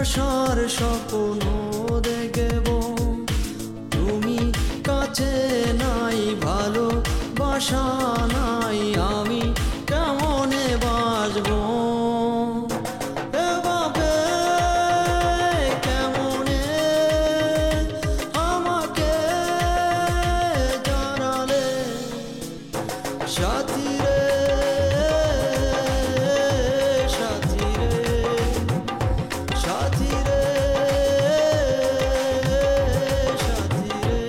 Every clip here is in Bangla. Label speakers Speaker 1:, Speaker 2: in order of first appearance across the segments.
Speaker 1: বাসার স্বপ্ন দেখব, তুমি কাছে নাই, ভালোবাসা নাই, আমি কেমনে বাসবো? এভাবে কেমনে আমাকে জড়ালে সাথী রে, সাথী রে, সাথী রে, সাথী রে।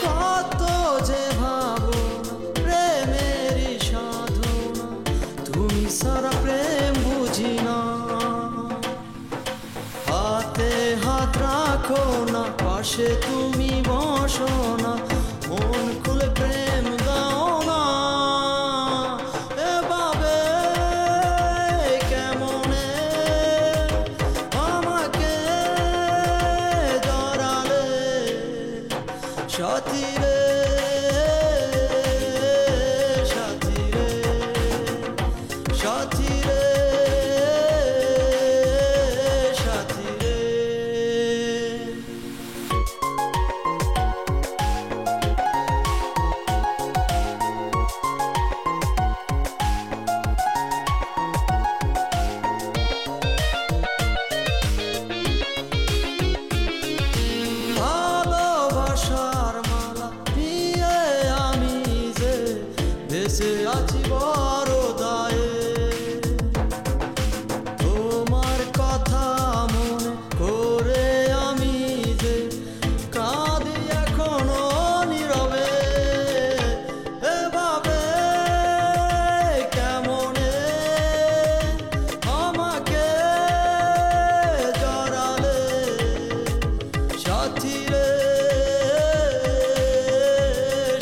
Speaker 1: কত যে ভাবনা প্রেমেরই সাধনা, তুমি সারা প্রেম বুঝি না। হাতে হাত রাখো না, পাশে তুমি বসো না, মন খুলে প্রেম দাও না। এভাবে কেমনে আমাকে জড়ালে সাথী রে, সাথী রে, সাথী রে, সাথী রে। ভালোবাসার মালা দিয়ে আমি যে ভেসে আছি বড় দায়ে, তোমার কথা মনে করে আমি যে কাঁদি এখনো নীরবে। এভাবে কেমনে আমাকে জড়ালে সাথী রে,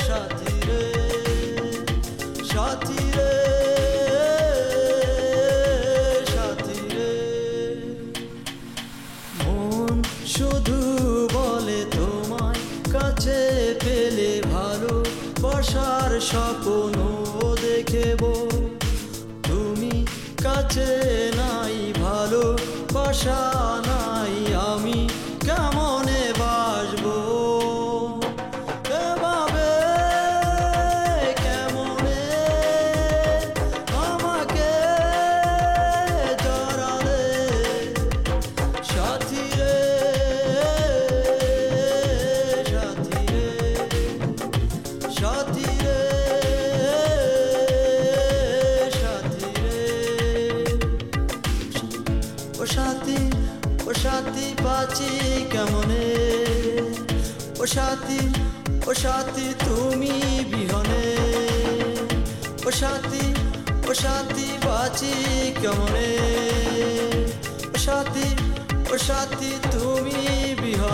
Speaker 1: সাথী রে, সাথী রে, সাথী রে। মন শুধু বলে তোমায় কাছে পেলে ভালোবাসার স্বপ্ন দেখব, তুমি কাছে নাই, ভালোবাসা নাই, আমি কেমনে বাসবো? এভাবে কেমনে আমাকে জড়ালে সাথী রে, সাথী রে, সাথী রে, সাথী রে। ও সাথী, ও সাথী বাঁচি কেমনে? ও সাথী, ও সাথী তুমি বিহনে? ও সাথী, ও সাথী বাঁচি কেমনে? ও সাথী, ও সাথী তুমি বিহনে?